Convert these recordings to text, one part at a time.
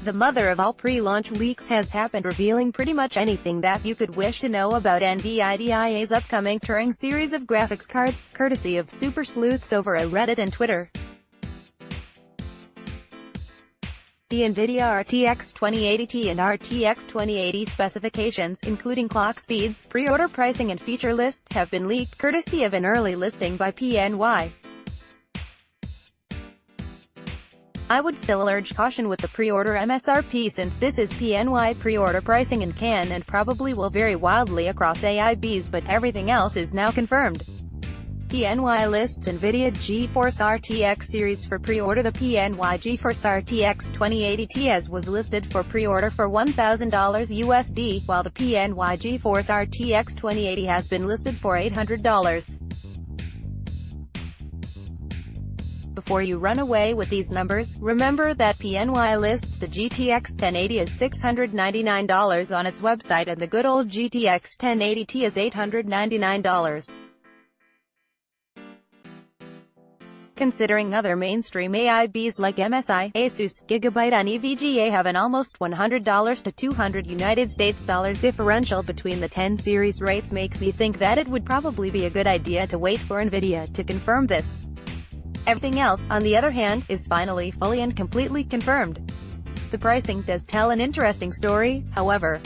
The mother of all pre-launch leaks has happened, revealing pretty much anything that you could wish to know about NVIDIA's upcoming Turing series of graphics cards, courtesy of super sleuths over at Reddit and Twitter. The NVIDIA RTX 2080 and RTX 2080 specifications, including clock speeds, pre-order pricing and feature lists, have been leaked, courtesy of an early listing by PNY. I would still urge caution with the pre-order MSRP, since this is PNY pre-order pricing and can and probably will vary wildly across AIBs, but everything else is now confirmed. PNY lists NVIDIA GeForce RTX series for pre-order. The PNY GeForce RTX 2080 as was listed for pre-order for $1,000 USD, while the PNY GeForce RTX 2080 has been listed for $800. Before you run away with these numbers, remember that PNY lists the GTX 1080 as $699 on its website and the good old GTX 1080 as $899. Considering other mainstream AIBs like MSI, Asus, Gigabyte and EVGA have an almost $100 to $200 United States dollars differential between the 10 series rates, makes me think that it would probably be a good idea to wait for NVIDIA to confirm this. Everything else, on the other hand, is finally fully and completely confirmed. The pricing does tell an interesting story, however.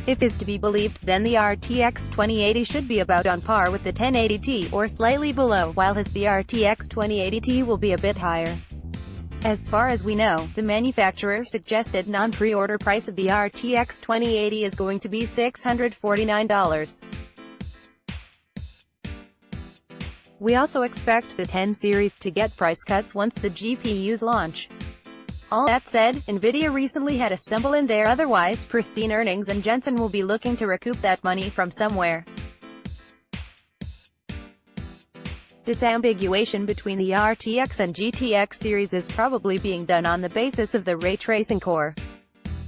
If is to be believed, then the RTX 2080 should be about on par with the 1080 or slightly below, while the RTX 2080 will be a bit higher. As far as we know, the manufacturer suggested non-pre-order price of the RTX 2080 is going to be $649. We also expect the 10 series to get price cuts once the GPUs launch. All that said, NVIDIA recently had a stumble in their otherwise pristine earnings, and Jensen will be looking to recoup that money from somewhere. Disambiguation between the RTX and GTX series is probably being done on the basis of the ray tracing core.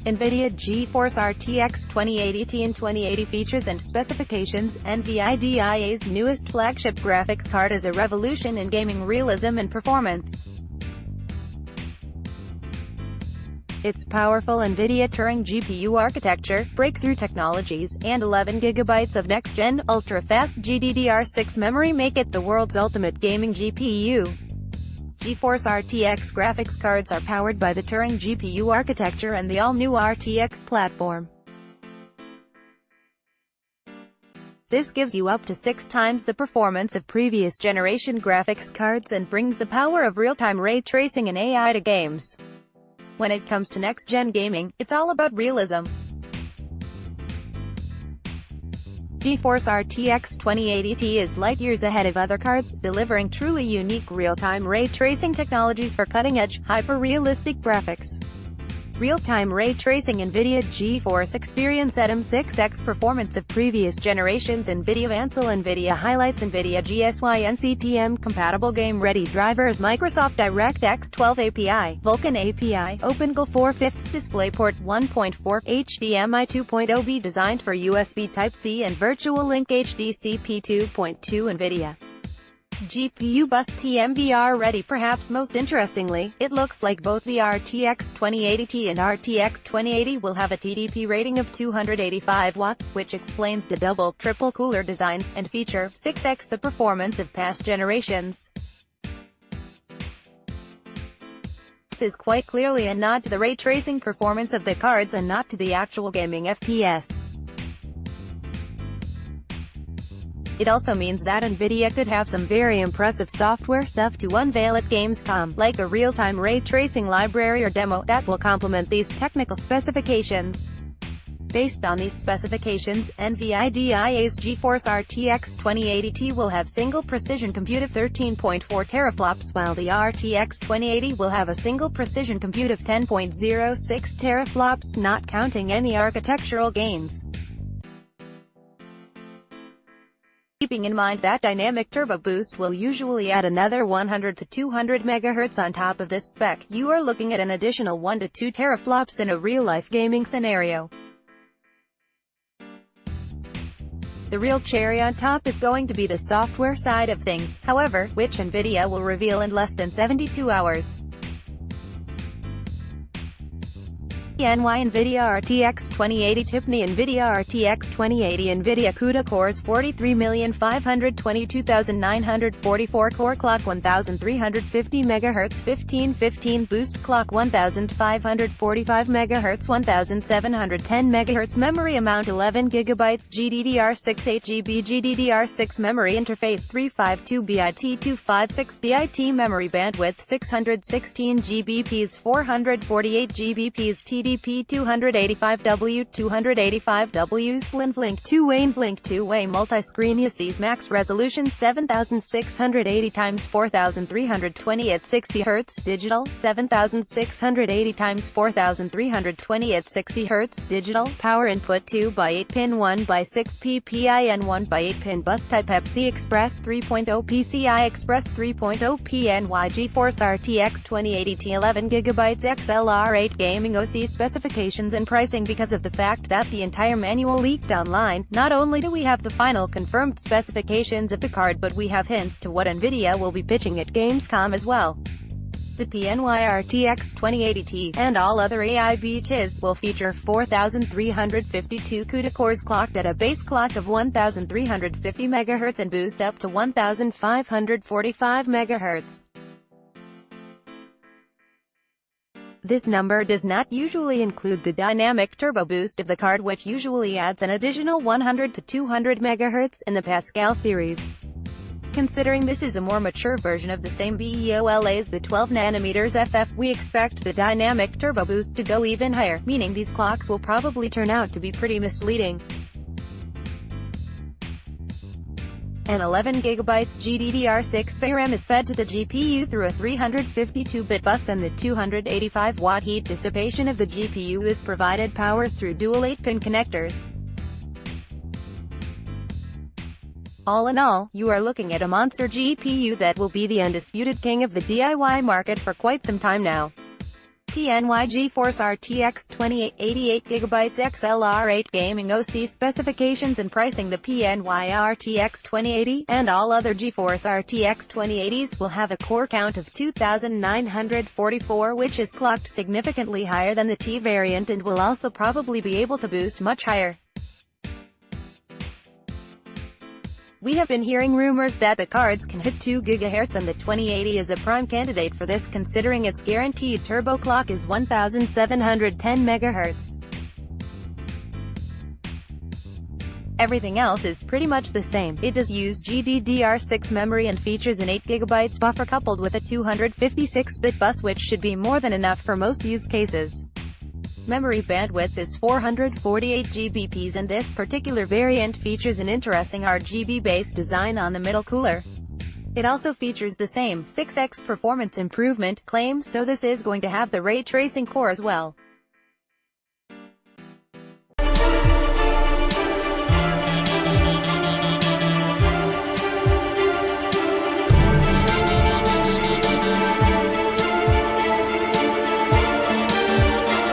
NVIDIA GeForce RTX 2080 and 2080 features and specifications. NVIDIA's newest flagship graphics card is a revolution in gaming realism and performance. Its powerful NVIDIA Turing GPU architecture, breakthrough technologies, and 11 GB of next-gen, ultra-fast GDDR6 memory make it the world's ultimate gaming GPU. GeForce RTX graphics cards are powered by the Turing GPU architecture and the all-new RTX platform. This gives you up to 6 times the performance of previous generation graphics cards and brings the power of real-time ray tracing and AI to games. When it comes to next-gen gaming, it's all about realism. GeForce RTX 2080 is light years ahead of other cards, delivering truly unique real-time ray tracing technologies for cutting-edge, hyper-realistic graphics. Real-time ray tracing. NVIDIA GeForce Experience Atom 6x performance of previous generations. NVIDIA Ansel. NVIDIA highlights. NVIDIA GSY NCTM compatible game-ready drivers. Microsoft DirectX 12 API, Vulkan API, OpenGL 4/5 DisplayPort 1.4, HDMI 2.0B designed for USB Type-C and Virtual Link HDCP 2.2. NVIDIA GPU bus TMVR ready. Perhaps most interestingly, it looks like both the RTX 2080 and RTX 2080 will have a TDP rating of 285 watts, which explains the double, triple cooler designs, and feature 6x the performance of past generations. This is quite clearly a nod to the ray tracing performance of the cards and not to the actual gaming FPS. It also means that NVIDIA could have some very impressive software stuff to unveil at Gamescom, like a real-time ray tracing library or demo, that will complement these technical specifications. Based on these specifications, NVIDIA's GeForce RTX 2080 will have single precision compute of 13.4 teraflops, while the RTX 2080 will have a single precision compute of 10.06 teraflops, not counting any architectural gains. Keeping in mind that dynamic turbo boost will usually add another 100 to 200 MHz on top of this spec, you are looking at an additional 1 to 2 teraflops in a real-life gaming scenario. The real cherry on top is going to be the software side of things, however, which NVIDIA will reveal in less than 72 hours. PNY NVIDIA RTX 2080 Tiffany NVIDIA RTX 2080 NVIDIA CUDA cores 43,522,944 core clock 1350 MHz 1515 boost clock 1545 MHz 1710 MHz memory amount 11 GB GDDR6 8GB GDDR6 memory interface 352 bit 256 bit memory bandwidth 616 GBps 448 GBps TDP 285W 285W SlimLink 2-way multi-screen ISIS max resolution 7680 x 4320 at 60 Hz digital 7680 x 4320 at 60 Hz digital power input 2x8 pin 1x6 PPIN 1x8 pin bus type Pepsi Express 3.0 PCI Express 3.0 PNY GeForce RTX 2080 11 GB XLR8 gaming OC specifications and pricing. Because of the fact that the entire manual leaked online, not only do we have the final confirmed specifications of the card, but we have hints to what NVIDIA will be pitching at Gamescom as well. The PNY RTX 2080 and all other AI BTs will feature 4,352 CUDA cores clocked at a base clock of 1,350 MHz and boost up to 1,545 MHz. This number does not usually include the dynamic turbo boost of the card, which usually adds an additional 100 to 200 MHz in the Pascal series. Considering this is a more mature version of the same BEOL as the 12nm FF, we expect the dynamic turbo boost to go even higher, meaning these clocks will probably turn out to be pretty misleading. An 11 GB GDDR6 VRAM is fed to the GPU through a 352-bit bus, and the 285-watt heat dissipation of the GPU is provided power through dual 8-pin connectors. All in all, you are looking at a monster GPU that will be the undisputed king of the DIY market for quite some time now. PNY GeForce RTX 2080 8GB XLR8 gaming OC specifications and pricing. The PNY RTX 2080 and all other GeForce RTX 2080s will have a core count of 2,944, which is clocked significantly higher than the T variant, and will also probably be able to boost much higher. We have been hearing rumors that the cards can hit 2 GHz, and the 2080 is a prime candidate for this, considering its guaranteed turbo clock is 1,710 MHz. Everything else is pretty much the same. It does use GDDR6 memory and features an 8GB buffer coupled with a 256-bit bus, which should be more than enough for most use cases. Memory bandwidth is 448 GBps, and this particular variant features an interesting RGB-based design on the middle cooler. It also features the same 6x performance improvement claim, so this is going to have the ray tracing core as well.